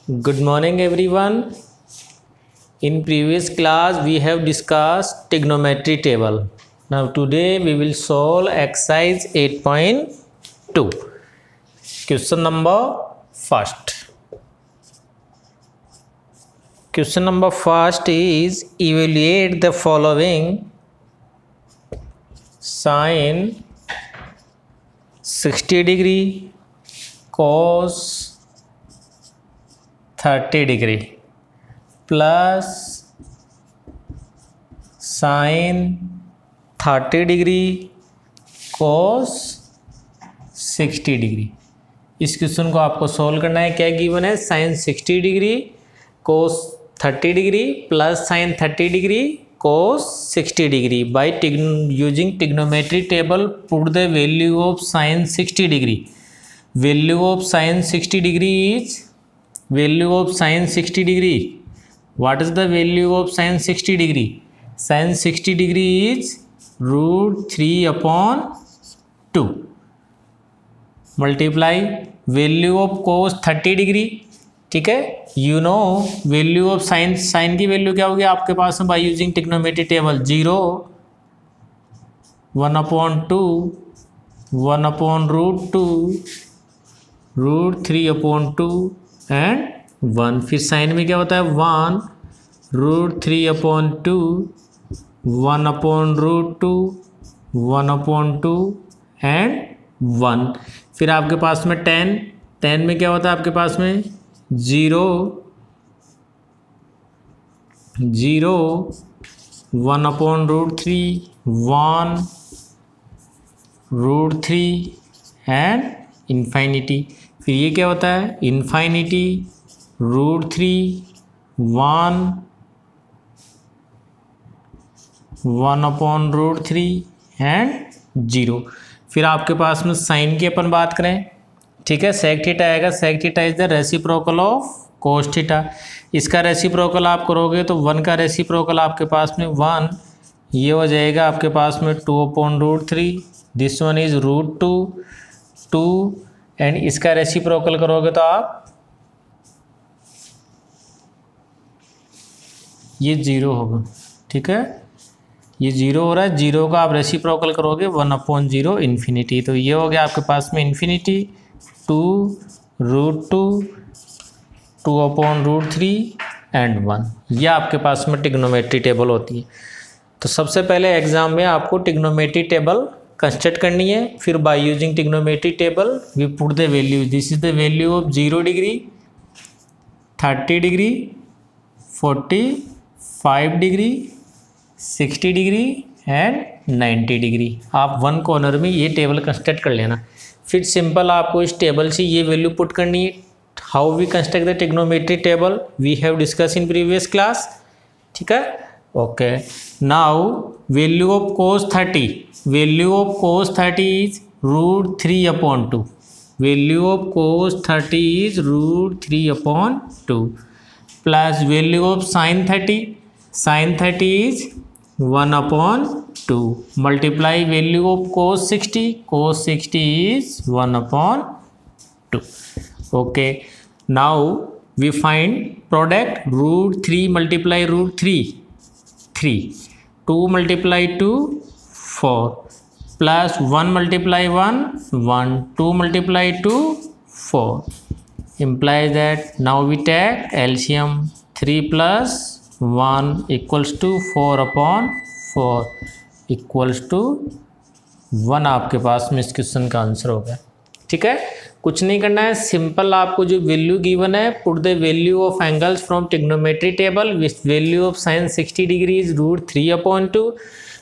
Good morning everyone. In previous class we have discussed trigonometry table. Now today we will solve exercise 8.2. Question number first. Question number first is evaluate the following sin 60 degree, cos 30 degree plus sin 30 degree cos 60 degree. इस question को आपको solve करना है। क्या given है? sin 60 degree cos 30 degree plus sin 30 degree cos 60 degree. Bye using trigonometry table put the value of sin 60 degree. Value of sin 60 degree is value of sin 60 degree. What is the value of sin 60 degree? Sin 60 degree is root 3 upon 2 multiply value of cos 30 degree. ठीक है, you know value of sin की value क्या होगी आपके पास में? by using trigonometry table 0 1 upon 2 1 upon root 2 root 3 upon 2 and 1। फिर sine में क्या होता है? 1 root 3 upon 2 1 upon root 2 1 upon 2 and 1। फिर आपके पास में 10 में क्या होता है आपके पास में? 0 1 अपॉन रूट 3 1 रूट 3 एंड इन्फाइनिटी। फिर ये क्या होता है? इन्फाइनिटी रूट 3 1 अपॉन रूट 3 एंड 0। फिर आपके पास में साइन की अपन बात करें, ठीक है, सेक थीटा आएगा। Sec theta is the reciprocal of cos theta. इसका रेसिप्रोकल आप करोगे तो 1 का रेसिप्रोकल आपके पास में 1, ये हो जाएगा आपके पास में 2 upon root 3। This one is root 2 and इसका रेसिप्रोकल करोगे तो आप ये 0 होगा। ठीक है, ये 0 हो रहा है, 0 का आप रेसिप्रोकल करोगे 1 अपॉन 0 इन्फिनिटी। तो ये हो गया आपके पास में infinity 2 root 2 upon root 3 and 1। ये आपके पास में ट्रिग्नोमेट्री टेबल होती है। तो सबसे पहले एग्जाम में आपको ट्रिग्नोमेट्री टेबल कंस्ट्रक्ट करनी है। फिर by using trigonometry table we put the value. This is the value of 0 degree 30 degree 45 degree 60 degree and 90 degree. आप वन कॉर्नर में ये टेबल कंस्ट्रक्ट कर लेना। फिर सिंपल आपको इस टेबल से ये वैल्यू पुट करनी है। How we construct the trigonometry table we have discuss in previous class. ठीक है, okay. Now value of cos 30, value of cos 30 is root 3 upon 2। Value of cos 30 is root 3 upon 2 plus value of sin 30, sin 30 is 1 upon 2 multiply value of cos 60, cos 60 is 1 upon 2। Okay, now we find product root 3 multiply root 3 2 multiply 2 4 plus 1 multiply 1 1 2 multiply 2 4 implies that now we take LCM 3 plus 1 equals to 4 upon 4 equals to 1। आपके पास में इस question का answer होगा। ठीक है, कुछ नहीं करना है, सिंपल आपको जो वैल्यू गिवन है put the value of angles from trigonometry table with value of sin 60 degree is root 3 upon 2,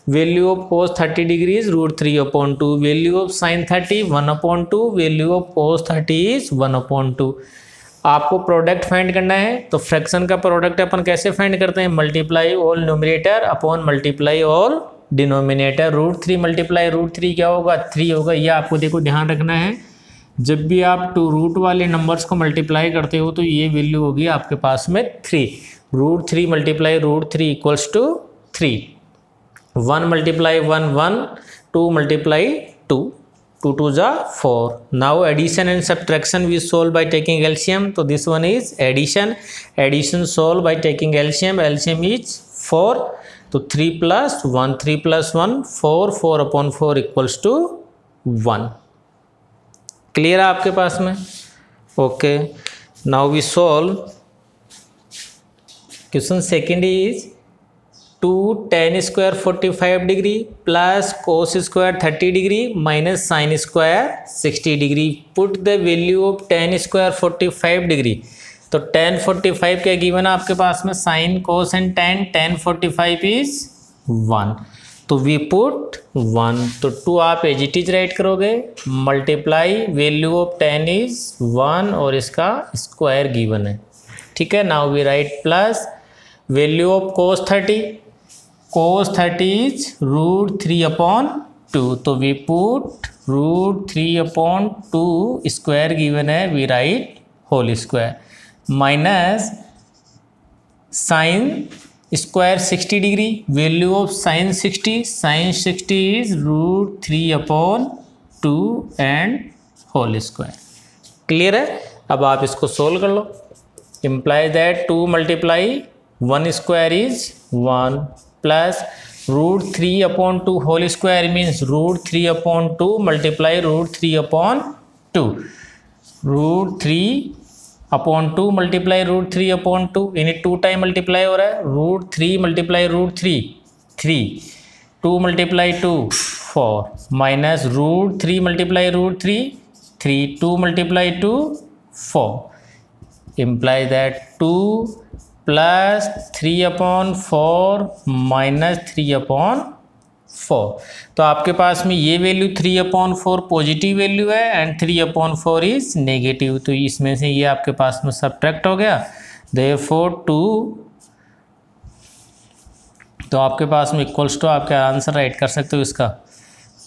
value of cos 30 degree is root 3 upon 2, value of sin 30 1 upon 2, value of cos 30 is 1 upon 2। आपको product find करना है। तो fraction का product अपन कैसे find करते हैं? Multiply all numerator upon multiply all denominator. Root 3 multiply root 3 क्या होगा? 3 होगा। ये आपको देखो ध्यान रखना है, जब भी आप टू रूट वाले नंबर्स को मल्टीप्लाई करते हो तो ये वैल्यू होगी आपके पास में 3। Root 3 multiply root 3 equals to 3। 1 multiply 1 1, 2 multiply 2 2 2 जा 4. Now addition and subtraction we solve by taking LCM. So this one is addition. Addition solve by taking LCM. LCM is 4. तो 3 plus 1, 3 plus 1, 4, 4 upon 4 equals to 1. Clear है आपके पास में? Okay. Now we solve. Question second is 2 tan square 45 degree plus cos square 30 degree minus sine square 60 degree. Put the value of tan square 45 degree. तो tan 45 क्या given है आपके पास में? Sine cos and tan 45 is 1. तो we put 1. तो 2 आप as it is right करोगे, multiply value of tan is 1 और इसका स्क्वायर गिवन है. ठीक है. Now we write plus value of cos 30. Cos 30 is √3/2. तो वी पुट √3/2 स्क्वायर गिवन है, we write whole square. Minus sine square 60 degree. Value of sine 60. Sine 60 is √3/2 and whole square. Clear है? अब आप इसको solve कर लो. Implies that 2 multiply 1 square is 1 plus √3/2 whole square means √3/2 multiply √3/2. √3/2 multiply √3/2 यानी 2 time multiply हो रहा है. √3 multiply √3 3. 2 multiply 2 4 minus √3 multiply √3 3. 2 multiply 2 4. Imply that 2 plus 3/4 minus 3/4. तो आपके पास में ये वैल्यू 3/4 पॉजिटिव वैल्यू है एंड 3/4 इज नेगेटिव. तो इसमें से ये आपके पास में सब्ट्रैक्ट हो गया. देयरफॉर 2. तो आपके पास में इक्वल्स टू आपका आंसर राइट कर सकते हो. इसका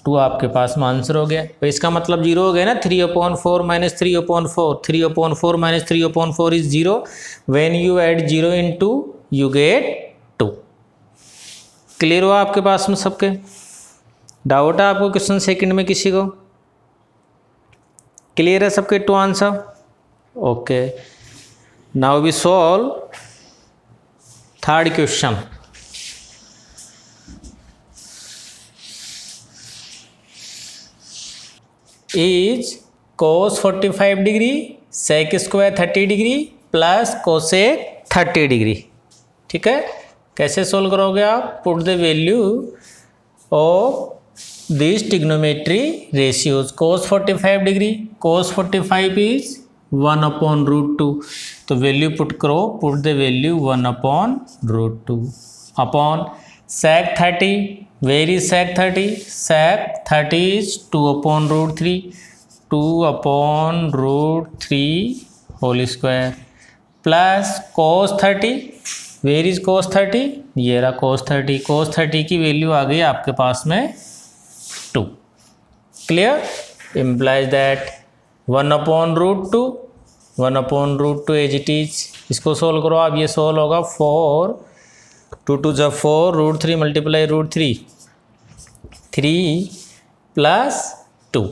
2 आपके पास में आंसर हो गया. तो इसका मतलब 0 हो गया ना. 3/4 minus 3/4. 3/4 minus 3/4 is 0. When you add 0 into you get 2. Clear हुआ आपके पास में सबके? डाउट है आपको क्वेश्चन सेकंड में किसी को? क्लियर है सबके 2 answer? Okay. Now we solve third question. Is cos 45 degree sec square 30 degree plus cosec 30 degree. ठीक है. कैसे सोल्व करोगे आप? Put the value of this trigonometry ratios. cos 45 degree. cos 45 is 1/√2. तो वैल्यू पुट करो. Put the value 1/√2 upon sec 30. Where is sec 30? Sec 30 is 2/√3. 2/√3 whole square plus cos 30. Where is cos 30? ये रहा cos 30. cos 30 की value आ गई आपके पास में 2. Clear? Implies that 1/√2. 1/√2 as it is. इसको सोल्व करो आप. ये सोल्व होगा 4. 2 2 जा 4. √3 मल्टीप्लाई √3 3 प्लस 2.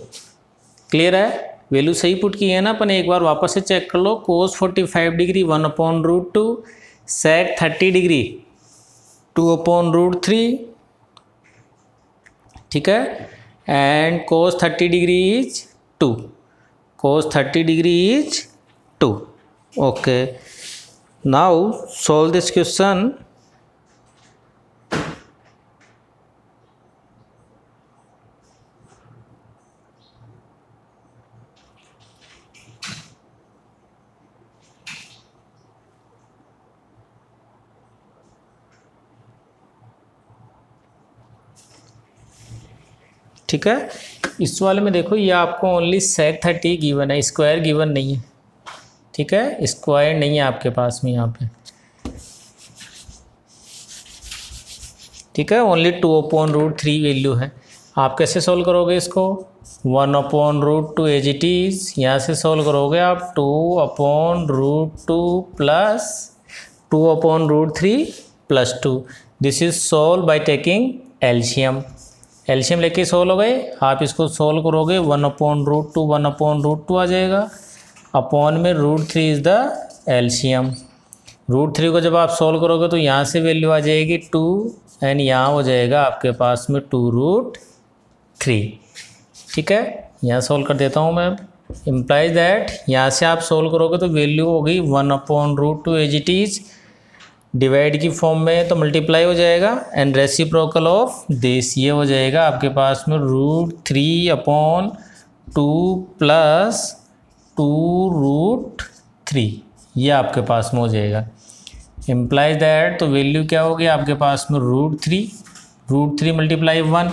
क्लियर है? वैल्यू सही पुट की है ना अपन? एक बार वापस से चेक कर लो. cos 45 degree 1/√2. sec 30 degree 2/√3. ठीक है. And cos 30 degree is 2. cos 30 degree is 2. Okay. Now solve this question. ठीक है. इस वाले में देखो ये आपको ओनली sec 30 गिवन है, स्क्वायर गिवन नहीं है. ठीक है. स्क्वायर नहीं है आपके पास में यहाँ पे. ठीक है. ओनली 2/√3 वैल्यू है. आप कैसे सोल्व करोगे इसको? 1/√2 एज इट इज. यहाँ से सोल्व करोगे आप 2/√2 plus 2/√3 plus 2. This is solve by taking LCM. LCM लेके सोल्व हो गए, आप इसको सोल्व करोगे 1/√2 1/√2 आ जाएगा, अपॉन में √3 इज़ द एलसीएम। √3 को जब आप सोल्व करोगे तो यहाँ से वैल्यू आ जाएगी 2 एंड यहाँ हो जाएगा आपके पास में 2√3। ठीक है, यहाँ सोल्व कर देता हूँ मैं। इम्प्लाइज दैट यहाँ से आप सोल्व करोगे तो वैल्यू हो गई 1/√2 एज इट इज़, डिवाइड की फॉर्म में तो मल्टीप्लाई हो जाएगा एंड रेसिप्रोकल ऑफ दिस ये हो जाएगा आपके पास में √3/2 प्लस 2√3 ये आपके पास में हो जाएगा। इम्प्लाइज दैट तो वैल्यू क्या होगी आपके पास में √3 मल्टीप्लाई 1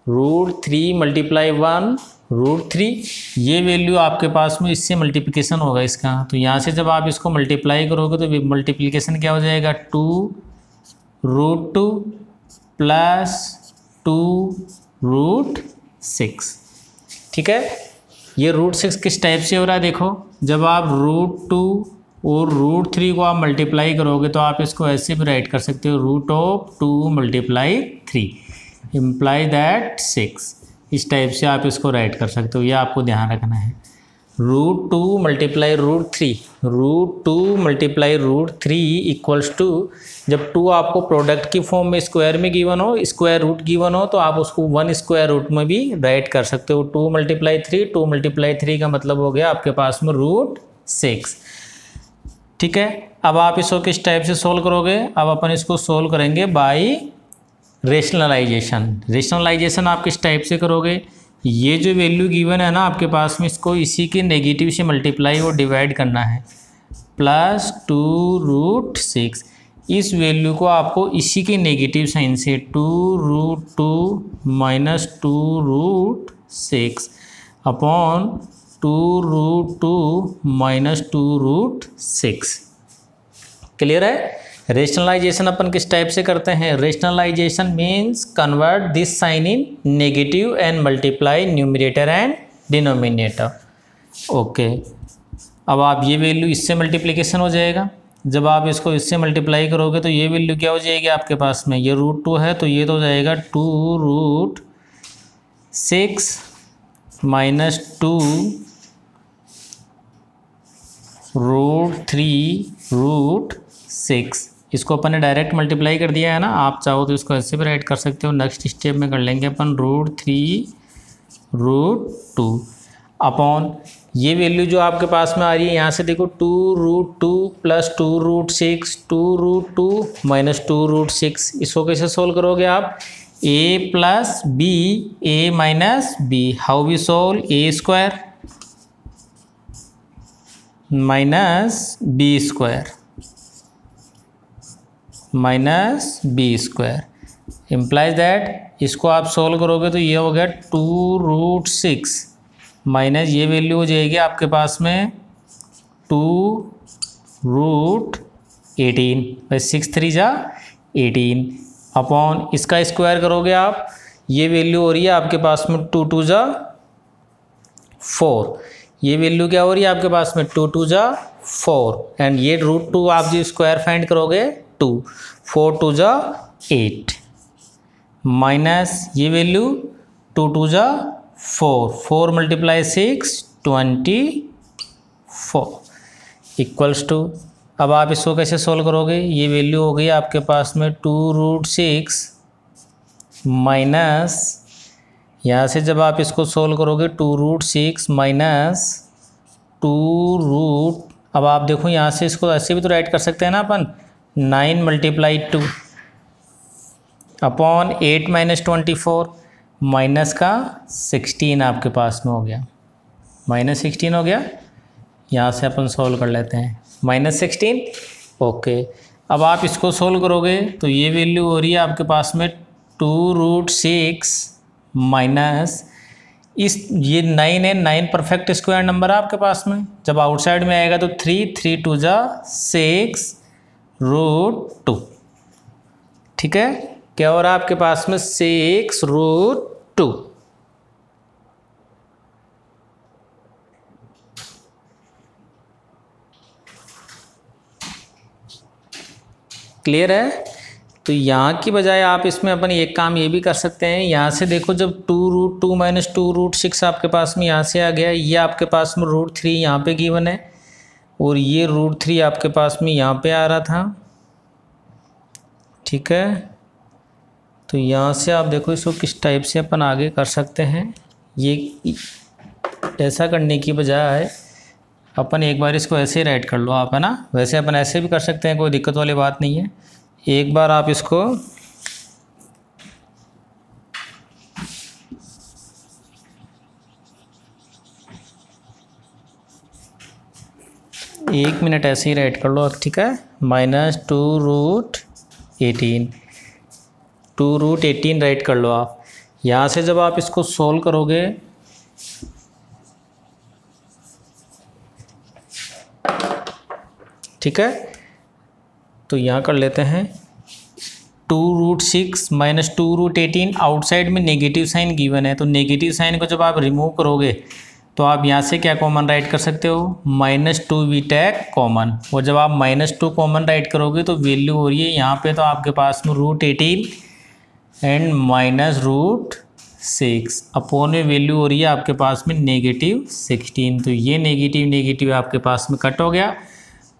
√3 मल्टीप्लाई 1 √3 ये वैल्यू आपके पास में इससे मल्टीप्लिकेशन होगा इसका, तो यहाँ से जब आप इसको मल्टीप्लाई करोगे तो मल्टीप्लिकेशन क्या हो जाएगा 2√2 प्लस 2√6। ठीक है, ये √6 किस टाइप से हो रहा है देखो, जब आप √2 और √3 को आप मल्टीप्लाई करोगे तो आप इसको ऐसे भी राइट कर सकते हो √2 मल्टीप्लाई 3 इम्प्लाई दैट 6, इस टाइप से आप इसको राइट कर सकते हो, ये आपको ध्यान रखना है। √2 मल्टीप्लाई √2 मल्टीप्लाई √3 इक्वल्स टू, जब 2 आपको प्रोडक्ट की फॉर्म में स्क्वायर में गिवन हो, स्क्वायर रूट गिवन हो, तो आप उसको 1 स्क्वायर रूट में भी राइट कर सकते हो। 2 मल्टीप्लाई 3 का मतलब हो गया आपके पास में √6। ठीक है, अब आप इसको किस टाइप से सोल्व करोगे, अब अपन इसको सोल्व करेंगे बाय रेशनलाइजेशन आप किस टाइप से करोगे, ये जो वैल्यू गिवन है ना आपके पास में, इसको इसी के नेगेटिव से मल्टीप्लाई और डिवाइड करना है, प्लस 2√6 इस वैल्यू को आपको इसी के नेगेटिव साइन से 2√2 माइनस 2√6 अपॉन 2√2 माइनस 2√6। क्लियर है। रेशनलाइजेशन अपन किस टाइप से करते हैं, rationalization means convert this sine in negative and multiply numerator and denominator. Okay, अब आप ये वैल्यू इससे मल्टीप्लिकेशन हो जाएगा, जब आप इसको इससे मल्टीप्लाई करोगे तो ये वैल्यू क्या हो जाएगी आपके पास में, ये √2 है तो ये तो हो जाएगा 2√6 माइनस 2√3√6, इसको अपन ने डायरेक्ट मल्टीप्लाई कर दिया है ना, आप चाहो तो इसको ऐसे भी राइट कर सकते हो। नेक्स्ट स्टेप में कर लेंगे अपन √3√2 अपॉन ये वैल्यू जो आपके पास में आ रही है यहाँ से देखो 2√2 प्लस 2√6 2√2 माइनस 2√6, इसको कैसे सोल्व करोगे आप, a plus b a minus b, how we solve, a square minus b square minus b square implies that, इसको आप सोल्व करोगे तो ये हो गया 2√6 माइनस ये वैल्यू हो जाएगी आपके पास में 2√18 भाई 6 3 जा 18 अपॉन इसका स्क्वायर करोगे आप, ये वैल्यू हो रही है आपके पास में 2 2 जा 4, ये वैल्यू क्या हो रही है आपके पास में 2 2 जा 4 एंड ये √2 आप जो स्क्वायर फाइंड करोगे 2 4 2 जा 8 माइनस ये वैल्यू 2 2 जा 4 मल्टीप्लाई 6 24 इक्वल्स टू, अब आप इसको कैसे सोल्व करोगे, ये वैल्यू हो गई आपके पास में 2√6 माइनस यहाँ से जब आप इसको सोल्व करोगे 2√6 माइनस 2 अब आप देखो यहाँ से इसको ऐसे भी तो राइट कर सकते हैं ना अपन, 9 मल्टीप्लाई 2 अपॉन 8 माइनस 24 माइनस का 16 आपके पास में हो गया, माइनस 16 हो गया, यहाँ से अपन सोल्व कर लेते हैं -16। ओके, अब आप इसको सोल्व करोगे तो ये वैल्यू हो रही है आपके पास में 2√6 माइनस इस ये 9 है, 9 परफेक्ट स्क्वायर नंबर है आपके पास में, जब आउटसाइड में आएगा तो 3 2 जा 6√2। ठीक है, क्या हो रहा है आपके पास में 6√2। क्लियर है। तो यहाँ की बजाय आप इसमें अपन एक काम ये भी कर सकते हैं, यहाँ से देखो जब 2√2 माइनस 2√6 आपके पास में यहाँ से आ गया, ये आपके पास में √3 यहाँ पे गिवन है और ये √3 आपके पास में यहाँ पे आ रहा था, ठीक है। तो यहाँ से आप देखो इसको किस टाइप से अपन आगे कर सकते हैं। ये ऐसा करने की बजाय अपन एक बार इसको ऐसे ही राइट कर लो आप, है ना। वैसे अपन ऐसे भी कर सकते हैं, कोई दिक्कत वाली बात नहीं है। एक बार आप इसको एक मिनट ऐसे ही राइट कर लो, ठीक है। -2√18 राइट कर लो आप। यहाँ से जब आप इसको सोल्व करोगे ठीक है, तो यहाँ कर लेते हैं 2√6 माइनस 2√18। आउटसाइड में नेगेटिव साइन गिवन है, तो नेगेटिव साइन को जब आप रिमूव करोगे तो आप यहाँ से क्या कॉमन राइट कर सकते हो, -2 टेक कॉमन। और जब आप -2 कॉमन राइट करोगे तो वैल्यू हो रही है यहाँ पे तो आपके पास में √18 एंड -√6 अपॉन में वैल्यू हो रही है आपके पास में -16। तो ये नेगेटिव आपके पास में कट हो गया,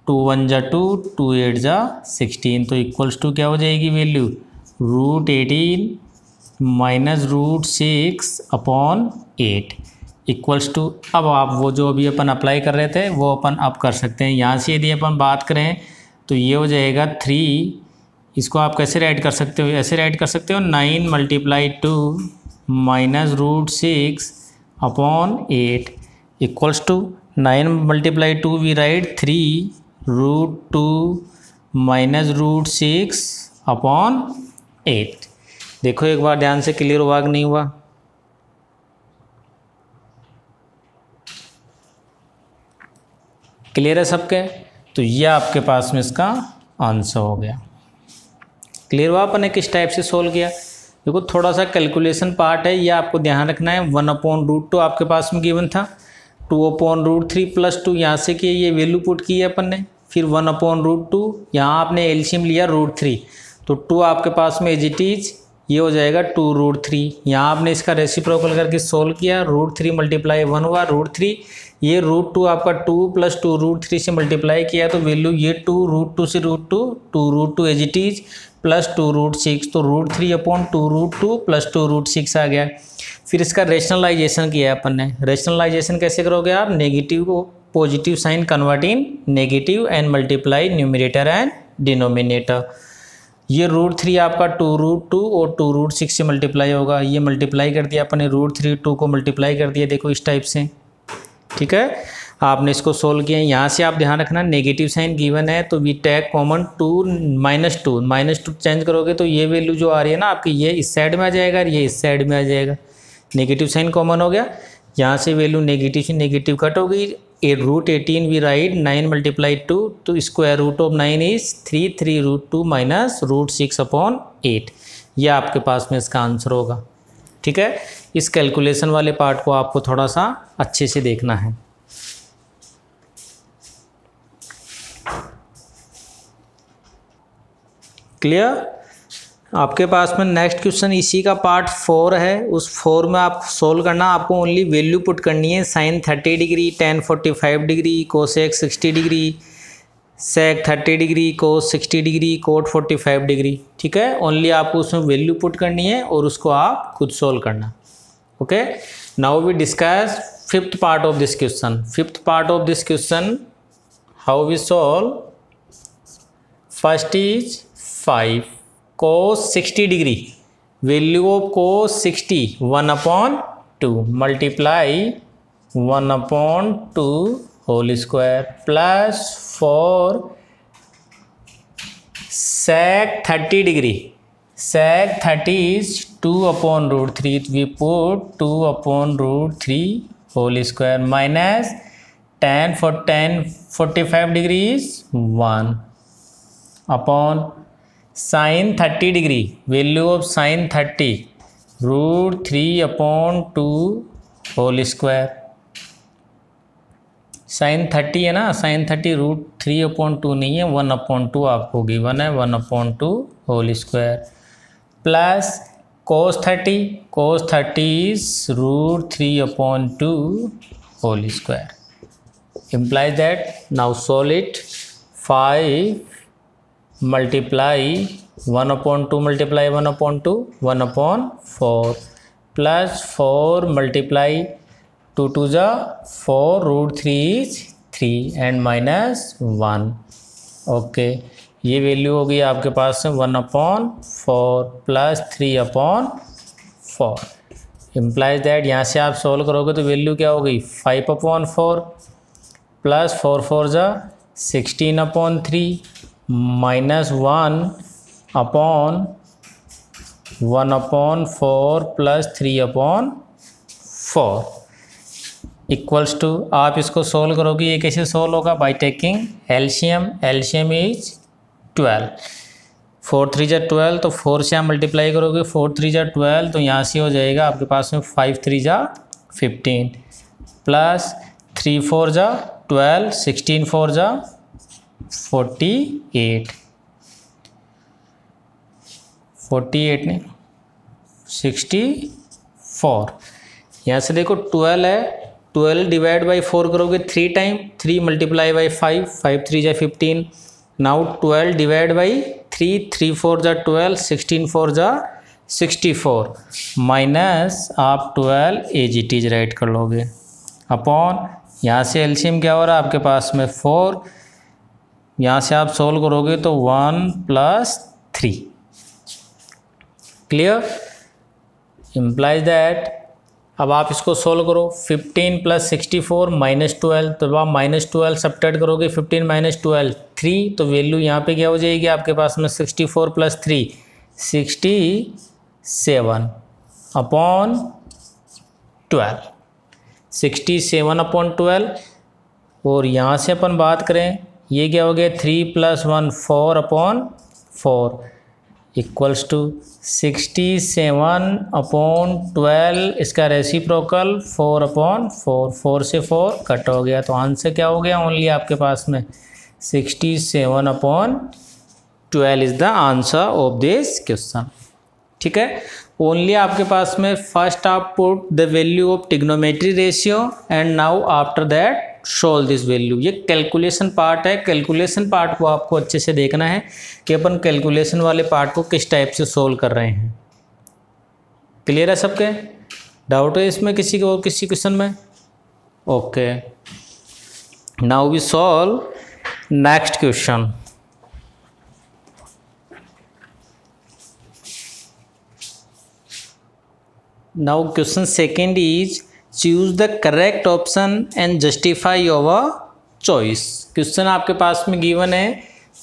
2 1 जा 2, 2 8 जा 16। तो इक्वल्स टू क्या हो जाएगी वैल्यू, √18 माइनस √6 अपॉन 8 इक्वल्स टू। अब आप वो जो अभी अपन अप्लाई कर रहे थे वो अपन अब कर सकते हैं। यहाँ से यदि अपन बात करें तो ये हो जाएगा 3, इसको आप कैसे राइट कर सकते हो, ऐसे राइट कर सकते हो 9 × 2 minus √6 upon 8 equals to 9 × 2 we write 3√2 minus √6 upon 8। देखो एक बार ध्यान से, क्लियर हुआ कि नहीं हुआ। क्लियर है सबके। तो ये आपके पास में इसका आंसर हो गया। क्लियर हुआ अपन ने किस टाइप से सोल्व किया। देखो थोड़ा सा कैलकुलेशन पार्ट है, ये आपको ध्यान रखना है। 1/√2 आपके पास में गिवन था, 2/√3 + 2 यहाँ से किए, ये वैल्यू पुट की है अपन ने। फिर 1/√2 यहाँ आपने एलसीएम लिया √3, तो 2 आपके पास में एज इट इज ये हो जाएगा 2√3। यहाँ आपने इसका रेसिप्रोकल करके सोल्व किया, √3 × 1 हुआ √3। ये √2 आपका 2 + 2 √3 से मल्टीप्लाई किया तो वैल्यू ये 2 √2 से √2 2√2 एज इट इज प्लस 2√6, तो √3/2√2 + 2√6 आ गया। फिर इसका रेशनलाइजेशन किया अपन ने। रेशनलाइजेशन कैसे करोगे आप, नेगेटिव को positive sine convert in negative and multiply numerator and denominator. ये √3 आपका 2√2 और 2√6 से मल्टीप्लाई होगा, ये मल्टीप्लाई कर दिया अपने √3 2 को मल्टीप्लाई कर दिया, देखो इस टाइप से, ठीक है। आपने इसको सोल्व किया। यहाँ से आप ध्यान रखना नेगेटिव साइन गिवन है तो वी टेक कॉमन 2 -2 चेंज करोगे तो ये वैल्यू जो आ रही है ना आपकी, ये इस साइड में आ जाएगा और ये इस साइड में आ जाएगा। नेगेटिव साइन कॉमन हो गया, यहाँ से वैल्यू नेगेटिव से नेगेटिव कट हो गई। √18 वी राइट 9 × 2, तो square root of 9 is 3 √2 minus √6 upon 8। ये आपके पास में इसका आंसर होगा, ठीक है। इस कैलकुलेशन वाले पार्ट को आपको थोड़ा सा अच्छे से देखना है। क्लियर। आपके पास में नेक्स्ट क्वेश्चन इसी का पार्ट 4 है। उस 4 में आप सोल्व करना, आपको ओनली वैल्यू पुट करनी है। sin 30 degree, tan 45 degree, cosec 60 degree, sec 30 degree, cos 60 degree, cot 45 degree, ठीक है। ओनली आपको उसमें वैल्यू पुट करनी है और उसको आप खुद सोल्व करना। Okay, now we discuss 5th part of this question. 5th part of this question, how we solve. First is 5 cos 60 degree, value of cos 60 1/2 multiply 1/2 whole square plus 4 sec 30 degree, sec 30 is 2/√3, we put 2/√3 whole square minus tan 45 degree is 1 upon sin 30 degree, value of sin 30 √3/2 whole square. Sine 30 है ना, sign 30 √3/2 नहीं है, 1/2 आपको given है, 1/2 whole square plus cos 30 is √3/2 whole square implies that now solve it. 5 multiply 1/2 multiply 1/2 1/4 plus 4 multiply 2 to the 4 √3 is 3 and minus 1. Okay ये value होगी आपके पास में 1/4 प्लस 3/4 इम्प्लाइज दैट यहाँ से आप सोल्व करोगे तो वैल्यू क्या हो गई 5/4 प्लस 4 4 जा 16/3 माइनस 1/1/4 प्लस 3/4 इक्वल्स टू, आप इसको सोल्व करोगे ये कैसे सोल्व होगा बाय टेकिंग एलसीएम इज 12, 4 3 जा 12 तो 4 से आप मल्टीप्लाई करोगे 4 3 जा 12 तो यहाँ से हो जाएगा आपके पास में 5 3 जा 15 प्लस 3 4 जा 12 16 4 जा 48 नहीं 64। यहाँ से देखो 12 है, 12 डिवाइड बाई 4 करोगे 3 टाइम, 3 मल्टीप्लाई बाई 5 5 3 जा 15। नाउ 12 डिवाइड बाई 3 3 4 जा 12 16 4 जा 64 माइनस आप 12 AGT राइट कर लोगे अपॉन यहाँ से एलसीएम क्या हो रहा है आपके पास में 4, यहाँ से आप सोल्व करोगे तो 1 प्लस 3 क्लियर इम्प्लाइज दैट। अब आप इसको सोल्व करो 15 प्लस 64 माइनस 12 तो आप -12 सब्ट्रैक्ट करोगे 15 माइनस 12 3 तो वैल्यू यहाँ पे क्या हो जाएगी आपके पास में 64 प्लस 3 67 अपॉन 12 67/12 और यहाँ से अपन बात करें ये क्या हो गया 3 + 1 4/4 इक्वल्स टू 67/12 इसका रेसिप्रोकल 4/4 4 से 4 कट हो गया तो आंसर क्या हो गया ओनली आपके पास में 67/12 is the answer of this question. ठीक है, ओनली आपके पास में फर्स्ट आप put the value of trigonometry ratio and now after that solve this value. ये कैलकुलेशन पार्ट है, कैलकुलेशन पार्ट को आपको अच्छे से देखना है कि अपन कैलकुलेशन वाले पार्ट को किस टाइप से सोल्व कर रहे हैं। क्लियर है सबके? डाउट है इसमें किसी को और किसी क्वेश्चन में? Okay, now we solve next question. Now question second is choose the correct option and justify your choice। Question आपके पास में गिवन है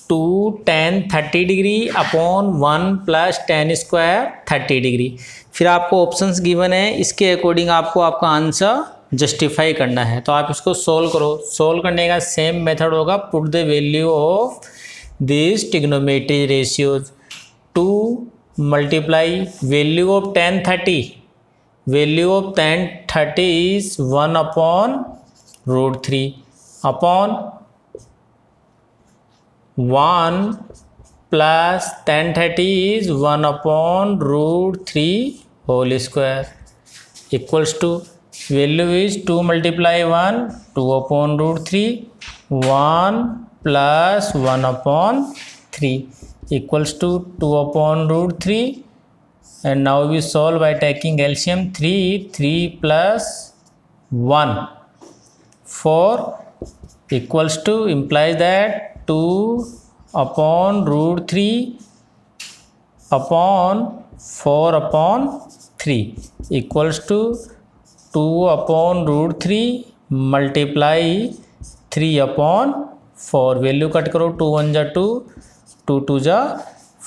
2 tan 30 degree upon 1 + tan square 30 degree. फिर आपको ऑप्शंस गिवन है, इसके अकॉर्डिंग आपको आपका आंसर जस्टिफाई करना है। तो आप इसको सोल्व करो। सोल्व करने का सेम मेथड होगा, put the value of this trigonometry ratios. 2 multiply value of tan 30, value of tan 30 is 1/√3 upon 1 plus tan 30 is 1/√3 whole square equals to value is 2 multiply 1 2/√3 1 plus 1/3 equals to 2/√3 and now we solve by taking LCM 3 plus 1 4 equals to implies that 2/√3 upon 4/3 equals to 2/√3 multiply 3/4 value cut करो 2 1 जा 2 2 2 जा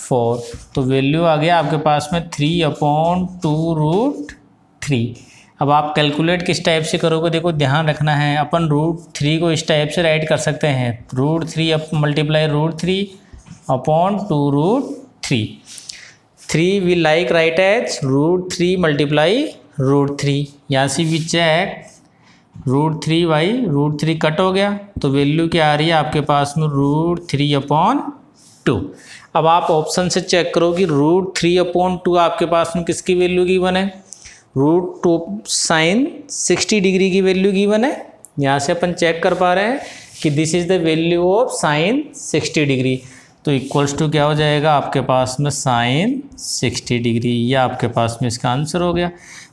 4 तो value आ गया आपके पास में 3/2√3। अब आप कैलकुलेट किस टाइप से करोगे देखो ध्यान रखना है, अपन √3 को इस टाइप से राइट कर सकते हैं √3 multiply √3 upon 2√3। 3 we like write as √3 multiply √3। यहाँ से वी चेक √3 कट हो गया, तो वैल्यू क्या आ रही है आपके पास में √3/2। अब आप ऑप्शन से चेक करो कि √3/2 आपके पास में किसकी वैल्यू गिवन है, √2 sin 60 डिग्री की वैल्यू गिवन है। यहाँ से अपन चेक कर पा रहे हैं कि this is the value of sin 60 degree, तो इक्वल्स टू क्या हो जाएगा आपके पास में sin 60 डिग्री। ये आपके पास में इसका आंसर हो गया।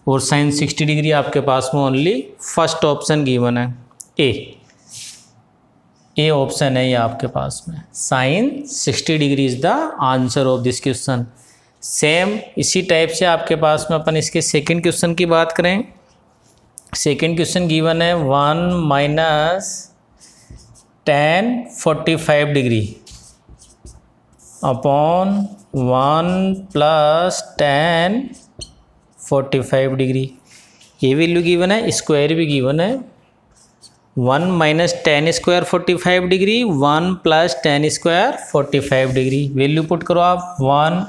और sin 60 डिग्री आपके पास में ओनली फर्स्ट ऑप्शन गिवन है, ए ऑप्शन है ये आपके पास में। sin 60 degree is the answer of this question. Same इसी टाइप से आपके पास में अपन इसके सेकंड क्वेश्चन की बात करें। सेकंड क्वेश्चन गिवन है 1 - tan 45 degree upon 1 + tan 45 degree. ये वैल्यू गिवन है, स्क्वायर भी गिवन है। 1 - tan square 45 degree, 1 + tan square 45 degree. Value put करो आप, 1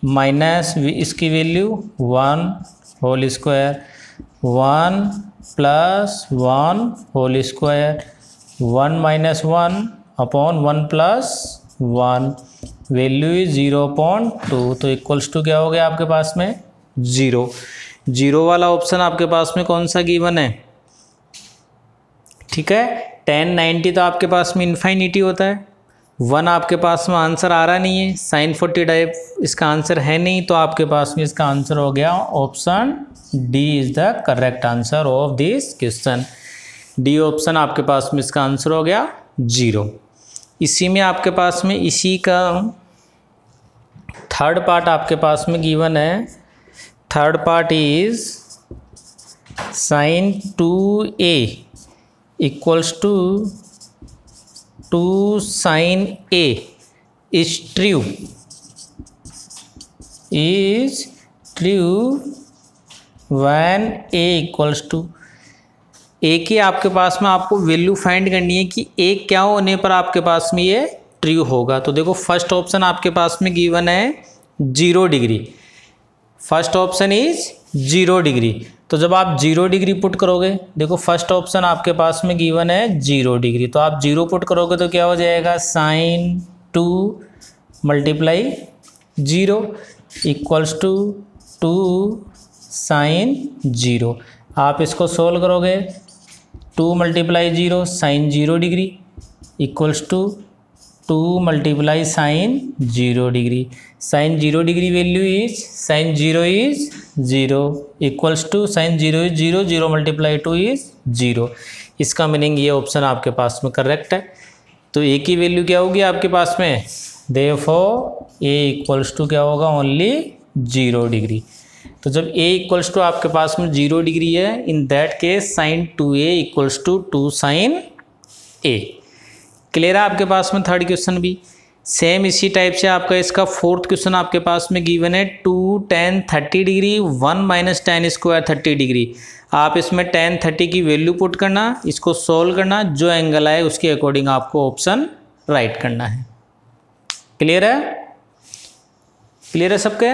माइनस इसकी value 1 whole square, 1 + 1 whole square, 1 - 1 upon 1 + 1, value is 0.2, तो इक्वल्स टू क्या हो गया आपके पास में 0 वाला ऑप्शन आपके पास में कौन सा गिवन है, ठीक है। tan 90 तो आपके पास में इन्फाइनिटी होता है, 1 आपके पास में आंसर आ रहा नहीं है, sin 45 इसका आंसर है नहीं, तो आपके पास में इसका आंसर हो गया option D is the correct answer of this question. D option आपके पास में इसका आंसर हो गया 0। इसी में आपके पास में इसी का थर्ड पार्ट आपके पास में गिवन है। Third part is sin 2a equals to 2 sin a is true when a equals to a की आपके पास में आपको वैल्यू फाइंड करनी है कि ए क्या होने पर आपके पास में ये ट्रू होगा। तो देखो फर्स्ट ऑप्शन आपके पास में गिवन है 0 degree, first option is 0 degree. तो जब आप 0 डिग्री पुट करोगे, देखो फर्स्ट ऑप्शन आपके पास में गिवन है 0 डिग्री, तो आप 0 पुट करोगे तो क्या हो जाएगा sin 2 × 0 इक्वल्स टू 2 sin 0। आप इसको सोल्व करोगे, 2 × 0 sin 0 degree equals to 2 × sin 0 degree. sin 0 degree value is sin 0 is 0 equals to sin 0 is 0, 0 × 2 is 0। इसका मीनिंग ये ऑप्शन आपके पास में करेक्ट है। तो ए की वैल्यू क्या होगी आपके पास में, देयरफॉर ए इक्वल्स टू क्या होगा, ओनली 0 डिग्री। तो जब a इक्वल्स टू आपके पास में 0 डिग्री है, in that case sin 2a equals to 2 sin a। Clear है आपके पास में थर्ड क्वेश्चन भी। सेम इसी टाइप से आपका इसका फोर्थ क्वेश्चन आपके पास में गिवन है 2 tan 30 degree 1 - tan square 30 degree. आप इसमें tan 30 की वैल्यू पुट करना, इसको सोल्व करना, जो एंगल आए उसके अकॉर्डिंग आपको ऑप्शन राइट करना है। क्लियर है, क्लियर है सबके।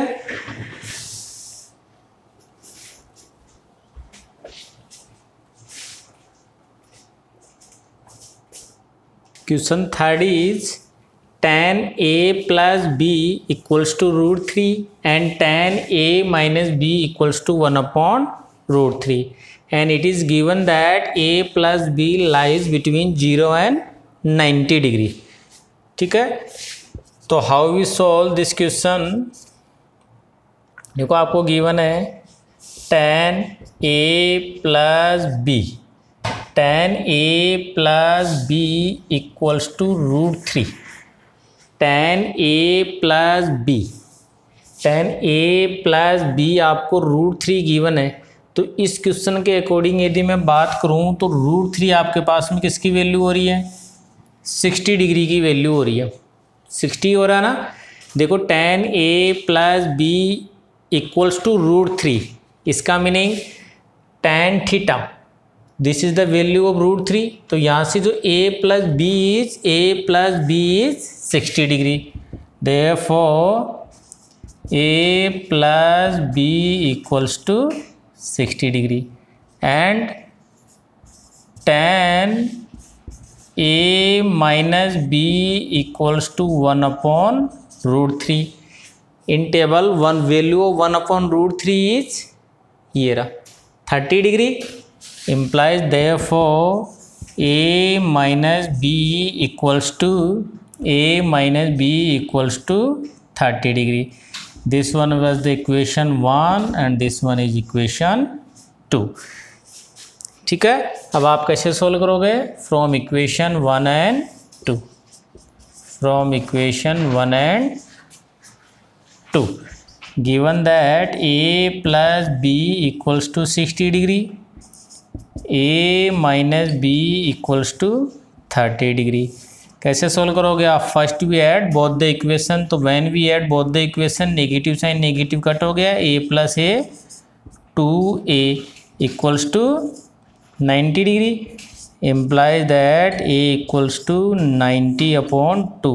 Question third is tan a + b equals to √3 and tan a - b equals to 1/√3 and it is given that a + b lies between 0 and 90 degree. ठीक है, तो how we solve this question. देखो आपको given है tan a + b, tan a + b equals to √3, tan a + b, tan a + b आपको √3 given है। तो इस क्वेश्चन के अकॉर्डिंग यदि मैं बात करूं तो √3 आपके पास में किसकी वैल्यू हो रही है, 60 डिग्री की वैल्यू हो रही है, 60 हो रहा है ना। देखो tan a + b equals to √3, इसका meaning tan theta, this is the value of √3। तो यहाँ से जो a + b is 60 degree, therefore a + b equals to 60 degree and tan a minus b equals to 1/√3. In table one value of 1/√3 is ये रहा 30 degree, implies therefore a minus b equals to 30 degree. This one was the equation 1 and this one is equation 2. ठीक है, अब आप कैसे solve करोगे? From equation 1 and 2. From equation 1 and 2. Given that a plus b equals to 60 degree, a minus b equals to 30 degree. कैसे solve करोगे आप? First we add both the equation, तो when we add both the equation negative sine negative cut हो गया, a plus a 2a equals to 90 degree, implies that a equals to 90/2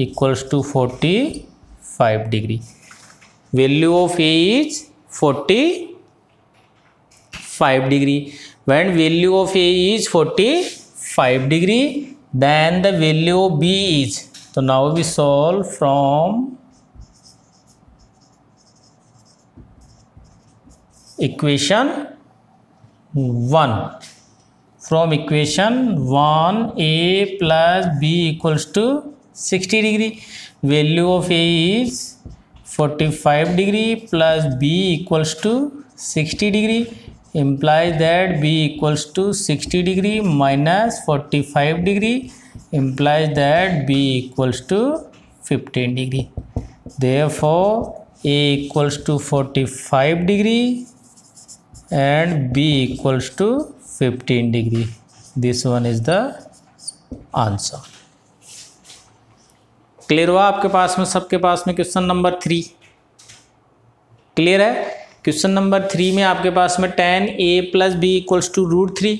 equals to 45 degree. Value of a is 45 degree. When value of a is 45 degree, then the value of b is, so now we solve from equation 1. From equation 1, a plus b equals to 60 degree. Value of a is 45 degree plus b equals to 60 degree, implies that b equals to 60 degree minus 45 degree, implies that b equals to 15 degree. Therefore a equals to 45 degree and b equals to 15 degree. This one is the answer. Clear हुआ आपके पास में, सबके पास में? Question number 3 clear है? Question number 3 में आपके पास में tan a plus b equals to √3,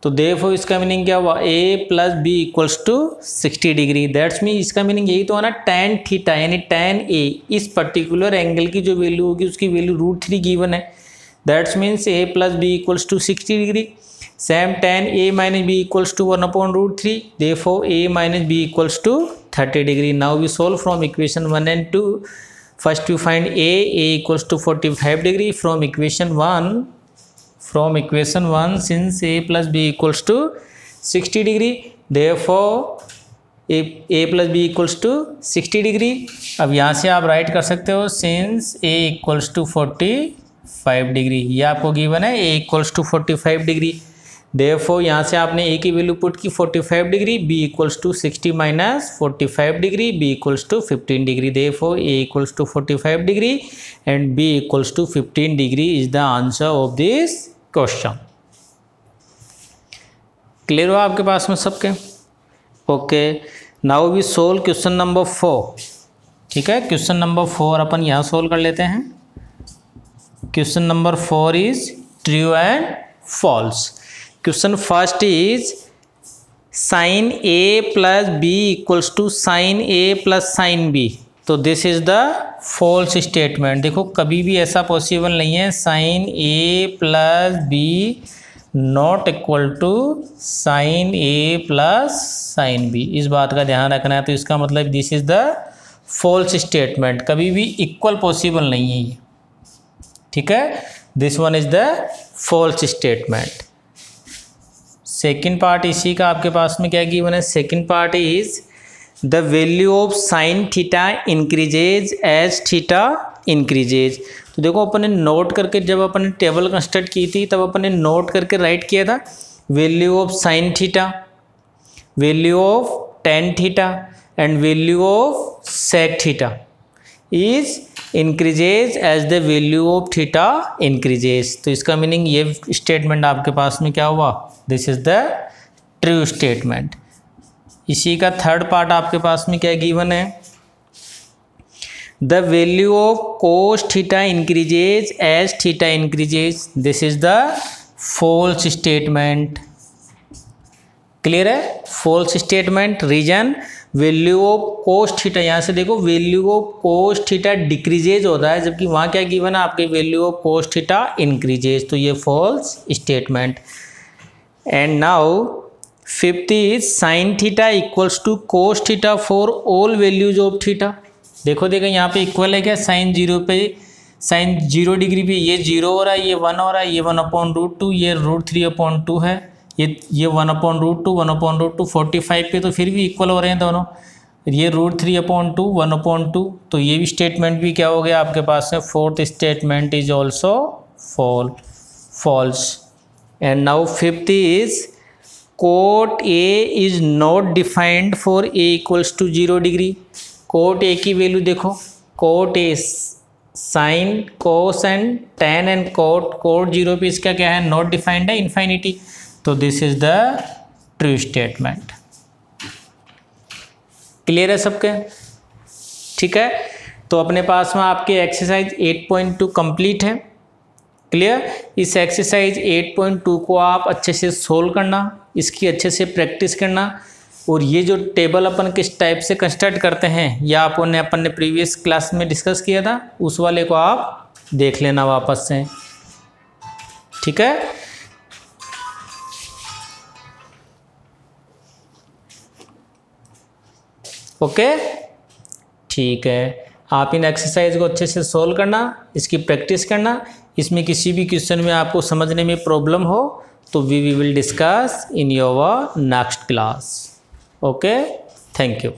तो देयरफॉर इसका मीनिंग क्या हुआ? a plus b equals to 60 degree. That's mean इसका मीनिंग यही तो है ना, tan थीटा यानी tan a, इस पर्टिकुलर एंगल की जो वैल्यू होगी उसकी वैल्यू √3 गिवन है. That's means a plus b equals to 60 degree. Same tan a minus b equals to 1/√3. Therefore a minus b equals to 30 degree. Now we solve from equation 1 and 2. First we find a equals to 45 degree. From equation 1, since a plus b equals to 60 degree, therefore a plus b equals to 60 degree. अब यहाँ से आप right कर सकते हो since a equals to 45 degree. ये आपको given है, a equals to 45 degree. Therefore यहाँ से आपने a की वैल्यू पुट की 45 degree, b equals to 60 minus 45 degree, b equals to 15 degree. Therefore a equals to 45 degree and b equals to 15 degree is the answer of this question. Clear हुआ आपके पास में सबके? Okay, now we solve question number 4. ठीक है, question number 4 अपन यहाँ solve कर लेते हैं. Question number 4 is true and false. Question first is sin a plus b equals to sin a plus sin b. तो this is the false statement. देखो कभी भी ऐसा पॉसिबल नहीं है sin a plus b not equal to sin a plus sin b. इस बात का ध्यान रखना है. तो इसका मतलब this is the false statement. कभी भी इक्वल पॉसिबल नहीं है ये. ठीक है, this one is the false statement. Second part इसी का आपके पास में क्या गिवन है? Second part is the value of sine theta increases as theta increases. तो देखो अपन ने नोट करके, जब अपन ने टेबल कंस्ट्रक्ट की थी तब अपन ने नोट करके राइट किया था value of sine theta, value of tan theta and value of sec theta is increases as the value of theta increases. तो इसका मीनिंग ये स्टेटमेंट आपके पास में क्या हुआ? This is the true statement. इसी का थर्ड पार्ट आपके पास में क्या गिवन है? The value of cos theta increases as theta increases. This is the false statement. Clear है? False statement. Reason value of cos theta, यहाँ से देखो value of cos theta decreases होता है, जबकि वहाँ क्या गिवन है आपके? Value of cos theta increases. तो ये false statement. And now fifth is sine theta equals to cos theta for all values of theta. देखो यहाँ पे इक्वल है क्या, साइन 0 पे, साइन 0 डिग्री पे ये 0 हो रहा है, ये 1 हो रहा है, ये 1/√2, ये √3/2 है, ये 1/√2 1/√2 45 पे तो फिर भी इक्वल हो रहे हैं दोनों, ये √3/2 1/2, तो ये भी स्टेटमेंट भी क्या हो गया आपके पास में, fourth statement is also false. And now fifth is cot A is not defined for A equals to 0 degree. Cot A की वैल्यू देखो, cot A sine cos and tan and cot 0 पे इसका क्या है, नॉट डिफाइंड है, इन्फाइनिटी, तो this is the true statement. Clear है सबके, ठीक है। तो अपने पास में आपके एक्सरसाइज 8.2 कंप्लीट है। क्लियर, इस एक्सरसाइज 8.2 को आप अच्छे से सोल्व करना, इसकी अच्छे से प्रैक्टिस करना, और ये जो टेबल अपन किस टाइप से कंस्ट्रक्ट करते हैं या अपन ने प्रीवियस क्लास में डिस्कस किया था, उस वाले को आप देख लेना वापस से, ठीक है। ओके, ठीक है। आप इन एक्सरसाइज को अच्छे से सोल्व करना, इसकी प्रैक्टिस करना। इसमें किसी भी क्वेश्चन में आपको समझने में प्रॉब्लम हो तो we will discuss in your next class. Okay, thank you.